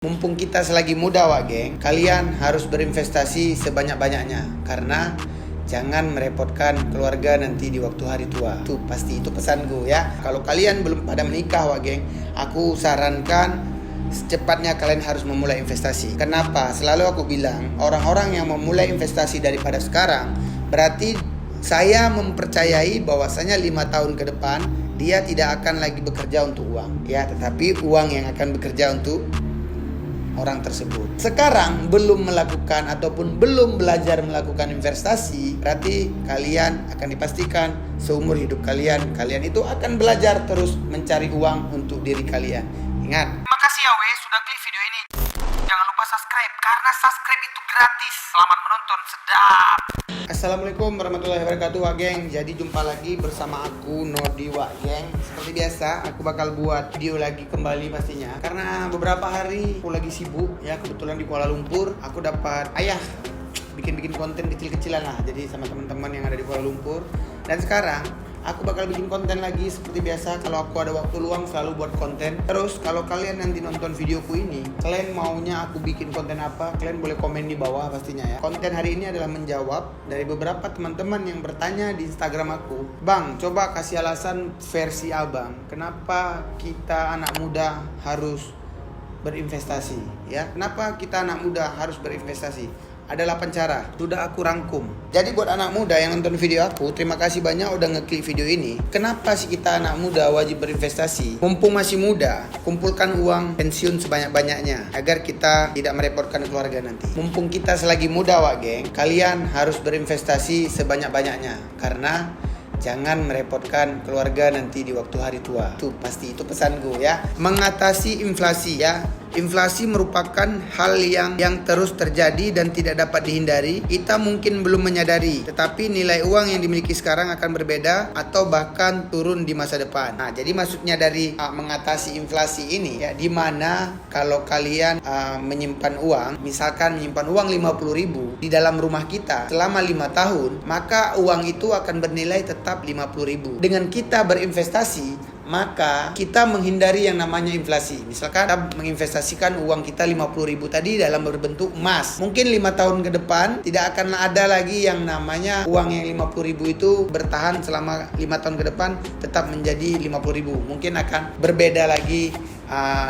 Mumpung kita selagi muda, Wak Geng, kalian harus berinvestasi sebanyak-banyaknya. Karena jangan merepotkan keluarga nanti di waktu hari tua. Itu pesanku ya. Kalau kalian belum pada menikah, Wak Geng, aku sarankan secepatnya kalian harus memulai investasi. Kenapa? Selalu aku bilang, orang-orang yang memulai investasi daripada sekarang, berarti saya mempercayai bahwasanya 5 tahun ke depan dia tidak akan lagi bekerja untuk uang, ya, tetapi uang yang akan bekerja untuk orang tersebut. Sekarang belum melakukan ataupun belum belajar melakukan investasi, berarti kalian akan dipastikan seumur hidup kalian itu akan belajar terus mencari uang untuk diri kalian. Ingat. Terima kasih ya weh sudah klik video ini. Jangan lupa subscribe karena subscribe itu gratis. Selamat menonton, sedap. Assalamualaikum warahmatullahi wabarakatuh, Wak Geng. Jadi jumpa lagi bersama aku Nodi, Wak Geng. Seperti biasa aku bakal buat video lagi kembali pastinya, karena beberapa hari aku lagi sibuk ya. Kebetulan di Kuala Lumpur aku dapat bikin konten kecil-kecilan lah, jadi sama teman-teman yang ada di Kuala Lumpur. Dan sekarang aku bakal bikin konten lagi seperti biasa. Kalau aku ada waktu luang selalu buat konten. Terus kalau kalian nanti nonton videoku ini, kalian maunya aku bikin konten apa, kalian boleh komen di bawah pastinya ya. Konten hari ini adalah menjawab dari beberapa teman-teman yang bertanya di Instagram aku. Bang, coba kasih alasan versi abang, kenapa kita anak muda harus berinvestasi ya? Kenapa kita anak muda harus berinvestasi? Ada 8 cara, sudah aku rangkum. Jadi buat anak muda yang nonton video aku, terima kasih banyak udah ngeklik video ini. Kenapa sih kita anak muda wajib berinvestasi? Mumpung masih muda, kumpulkan uang pensiun sebanyak-banyaknya agar kita tidak merepotkan keluarga nanti. Mumpung kita selagi muda, Wak Geng, kalian harus berinvestasi sebanyak-banyaknya. Karena jangan merepotkan keluarga nanti di waktu hari tua. Itu pesanku ya. Mengatasi inflasi ya. Inflasi merupakan hal yang terus terjadi dan tidak dapat dihindari. Kita mungkin belum menyadari, tetapi nilai uang yang dimiliki sekarang akan berbeda atau bahkan turun di masa depan. Nah, jadi maksudnya dari mengatasi inflasi ini ya, dimana kalau kalian menyimpan uang, misalkan menyimpan uang 50.000 di dalam rumah kita selama 5 tahun, maka uang itu akan bernilai tetap 50.000. Dengan kita berinvestasi, maka kita menghindari yang namanya inflasi. Misalkan kita menginvestasikan uang kita 50.000 tadi dalam berbentuk emas. Mungkin 5 tahun ke depan tidak akan ada lagi yang namanya uang yang 50.000 itu bertahan selama 5 tahun ke depan tetap menjadi 50.000. Mungkin akan berbeda lagi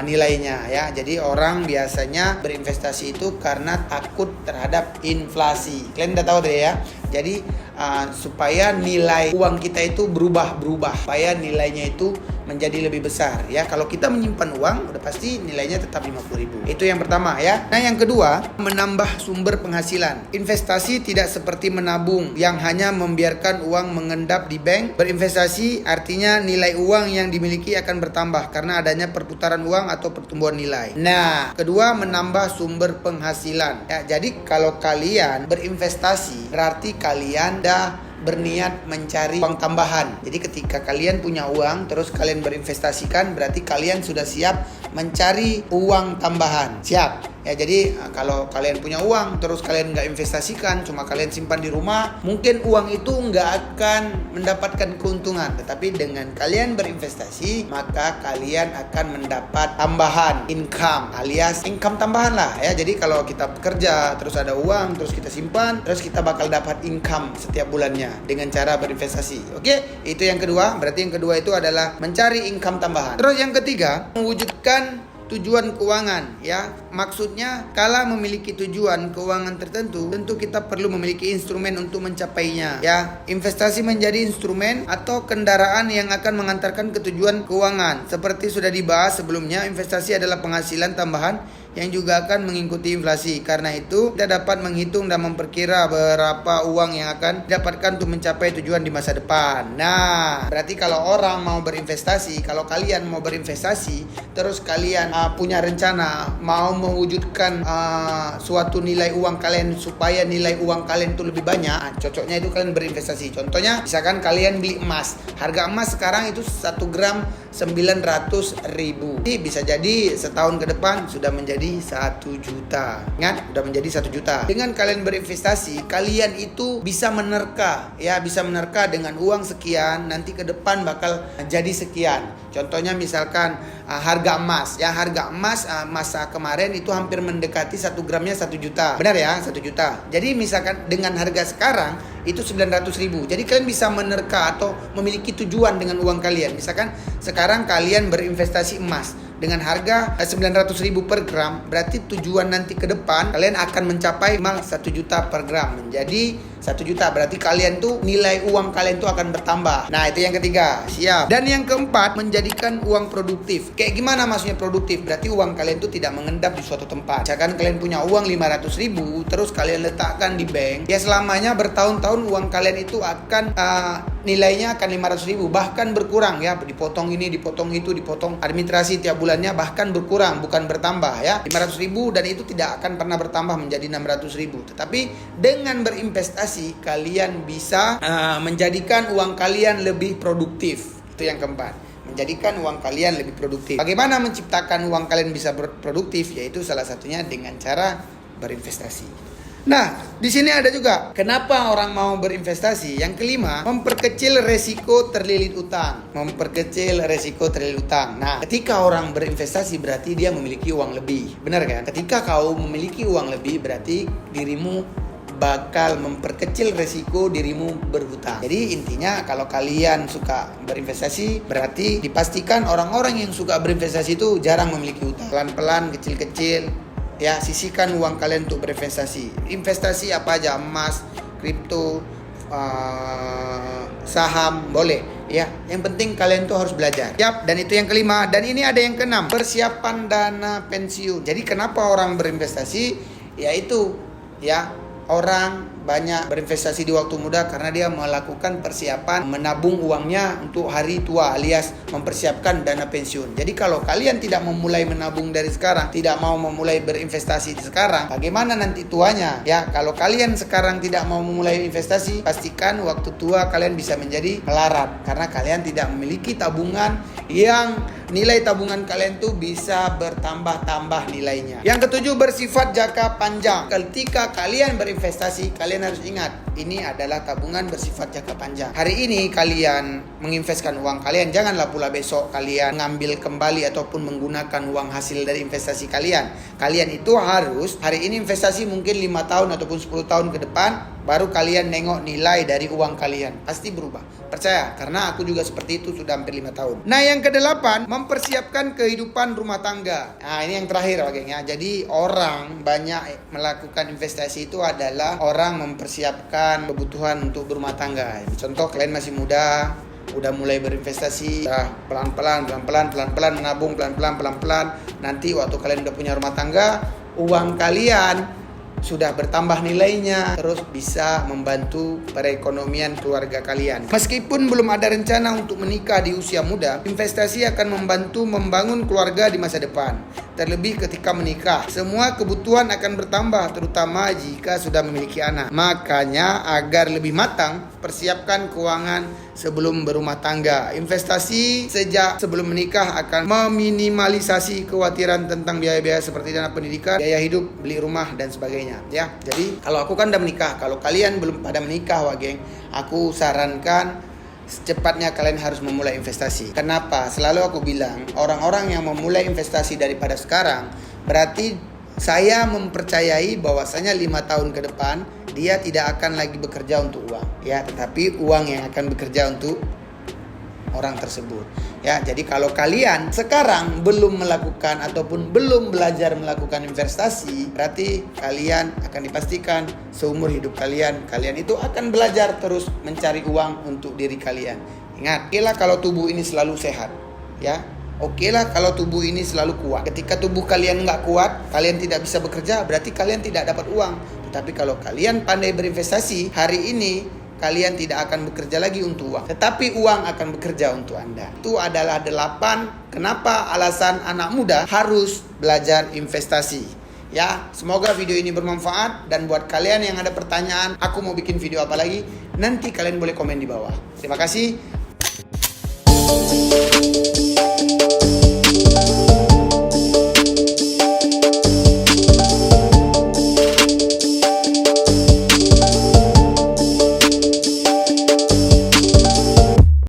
nilainya ya. Jadi orang biasanya berinvestasi itu karena takut terhadap inflasi. Kalian udah tahu deh ya. Jadi supaya nilai uang kita itu berubah, supaya nilainya itu menjadi lebih besar ya. Kalau kita menyimpan uang udah pasti nilainya tetap 50.000. Itu yang pertama ya. Nah, yang kedua, menambah sumber penghasilan. Investasi tidak seperti menabung yang hanya membiarkan uang mengendap di bank. Berinvestasi artinya nilai uang yang dimiliki akan bertambah karena adanya perputaran uang atau pertumbuhan nilai. Nah, kedua, menambah sumber penghasilan ya. Jadi kalau kalian berinvestasi berarti kalian dah berniat mencari uang tambahan. Jadi ketika kalian punya uang terus kalian berinvestasikan, berarti kalian sudah siap mencari uang tambahan. Siap ya. Jadi kalau kalian punya uang terus kalian nggak investasikan, cuma kalian simpan di rumah, mungkin uang itu nggak akan mendapatkan keuntungan. Tetapi dengan kalian berinvestasi, maka kalian akan mendapat tambahan income, alias income tambahan lah ya. Jadi kalau kita bekerja terus ada uang terus kita simpan, terus kita bakal dapat income setiap bulannya dengan cara berinvestasi. Oke, itu yang kedua. Berarti yang kedua itu adalah mencari income tambahan. Terus yang ketiga, mewujudkan tujuan keuangan ya. Maksudnya kala memiliki tujuan keuangan tertentu, tentu kita perlu memiliki instrumen untuk mencapainya ya. Investasi menjadi instrumen atau kendaraan yang akan mengantarkan ke tujuan keuangan. Seperti sudah dibahas sebelumnya, investasi adalah penghasilan tambahan yang juga akan mengikuti inflasi. Karena itu kita dapat menghitung dan memperkira berapa uang yang akan didapatkan untuk mencapai tujuan di masa depan. Nah, berarti kalau orang mau berinvestasi, kalau kalian mau berinvestasi terus kalian punya rencana mau mewujudkan suatu nilai uang kalian supaya nilai uang kalian itu lebih banyak, cocoknya itu kalian berinvestasi. Contohnya misalkan kalian beli emas, harga emas sekarang itu 1 gram 900.000. Jadi bisa jadi setahun ke depan sudah menjadi menjadi 1 juta. Ingat, udah menjadi 1 juta. Dengan kalian berinvestasi, kalian itu bisa menerka, ya, bisa menerka dengan uang sekian, nanti ke depan bakal jadi sekian. Contohnya misalkan harga emas, ya, harga emas masa kemarin itu hampir mendekati 1 gramnya 1 juta. Benar ya, 1 juta. Jadi misalkan dengan harga sekarang itu 900.000. Jadi kalian bisa menerka atau memiliki tujuan dengan uang kalian. Misalkan sekarang kalian berinvestasi emas dengan harga 900.000 per gram, berarti tujuan nanti ke depan kalian akan mencapai 1 juta per gram, menjadi 1 juta. Berarti kalian tuh nilai uang kalian tuh akan bertambah. Nah, itu yang ketiga. Siap. Dan yang keempat, menjadikan uang produktif. Kayak gimana maksudnya produktif? Berarti uang kalian tuh tidak mengendap di suatu tempat. Misalkan kalian punya uang 500.000, terus kalian letakkan di bank, ya selamanya bertahun-tahun uang kalian itu akan nilainya akan 500.000, bahkan berkurang, ya, dipotong ini, dipotong itu, dipotong administrasi tiap bulannya, bahkan berkurang, bukan bertambah, ya. 500.000 dan itu tidak akan pernah bertambah menjadi 600.000. Tetapi dengan berinvestasi kalian bisa menjadikan uang kalian lebih produktif. Itu yang keempat, menjadikan uang kalian lebih produktif. Bagaimana menciptakan uang kalian bisa produktif? Yaitu salah satunya dengan cara berinvestasi. Nah, di sini ada juga kenapa orang mau berinvestasi. Yang kelima, memperkecil resiko terlilit utang. Memperkecil resiko terlilit utang. Nah, ketika orang berinvestasi berarti dia memiliki uang lebih. Benar kan? Ketika kau memiliki uang lebih berarti dirimu bakal memperkecil resiko dirimu berhutang. Jadi intinya kalau kalian suka berinvestasi berarti dipastikan orang-orang yang suka berinvestasi itu jarang memiliki hutang. Pelan-pelan, kecil-kecil, ya, sisihkan uang kalian untuk berinvestasi. Investasi apa aja, emas, kripto, saham, boleh, ya. Yang penting kalian tuh harus belajar. Yap, dan itu yang kelima. Dan ini ada yang keenam, persiapan dana pensiun. Jadi kenapa orang berinvestasi? Yaitu, ya, orang banyak berinvestasi di waktu muda karena dia melakukan persiapan menabung uangnya untuk hari tua alias mempersiapkan dana pensiun. Jadi kalau kalian tidak memulai menabung dari sekarang, tidak mau memulai berinvestasi sekarang, bagaimana nanti tuanya? Ya, kalau kalian sekarang tidak mau memulai investasi, pastikan waktu tua kalian bisa menjadi melarat karena kalian tidak memiliki tabungan yang nilai tabungan kalian tuh bisa bertambah-tambah nilainya. Yang ketujuh, bersifat jangka panjang. Ketika kalian berinvestasi, kalian harus ingat, ini adalah tabungan bersifat jangka panjang. Hari ini kalian menginvestkan uang kalian, janganlah pula besok kalian mengambil kembali ataupun menggunakan uang hasil dari investasi kalian. Kalian itu harus hari ini investasi mungkin 5 tahun ataupun 10 tahun ke depan, baru kalian nengok nilai dari uang kalian. Pasti berubah. Percaya, karena aku juga seperti itu sudah hampir 5 tahun. Nah, yang kedelapan, mempersiapkan kehidupan rumah tangga. Nah, ini yang terakhir, geng, ya. Jadi orang banyak melakukan investasi itu adalah orang mempersiapkan kebutuhan untuk berumah tangga. Contoh, kalian masih muda, udah mulai berinvestasi, pelan-pelan menabung, pelan-pelan. Nanti waktu kalian udah punya rumah tangga, uang kalian sudah bertambah nilainya, terus bisa membantu perekonomian keluarga kalian. Meskipun belum ada rencana untuk menikah di usia muda, investasi akan membantu membangun keluarga di masa depan. Terlebih ketika menikah, semua kebutuhan akan bertambah, terutama jika sudah memiliki anak. Makanya agar lebih matang, persiapkan keuangan sebelum berumah tangga. Investasi sejak sebelum menikah akan meminimalisasi kekhawatiran tentang biaya-biaya seperti dana pendidikan, biaya hidup, beli rumah dan sebagainya, ya. Jadi kalau aku kan udah menikah, kalau kalian belum pada menikah, geng, aku sarankan secepatnya kalian harus memulai investasi. Kenapa? Selalu aku bilang, orang-orang yang memulai investasi daripada sekarang, berarti saya mempercayai bahwasanya 5 tahun ke depan dia tidak akan lagi bekerja untuk uang, ya, tetapi uang yang akan bekerja untuk orang tersebut. Ya, jadi kalau kalian sekarang belum melakukan ataupun belum belajar melakukan investasi, berarti kalian akan dipastikan seumur hidup kalian itu akan belajar terus mencari uang untuk diri kalian. Ingat, okelah kalau tubuh ini selalu sehat, ya. Okelah kalau tubuh ini selalu kuat. Ketika tubuh kalian nggak kuat, kalian tidak bisa bekerja, berarti kalian tidak dapat uang. Tetapi kalau kalian pandai berinvestasi, hari ini kalian tidak akan bekerja lagi untuk uang, tetapi uang akan bekerja untuk Anda. Itu adalah 8 kenapa alasan anak muda harus belajar investasi. Ya, semoga video ini bermanfaat, dan buat kalian yang ada pertanyaan, aku mau bikin video apa lagi, nanti kalian boleh komen di bawah. Terima kasih.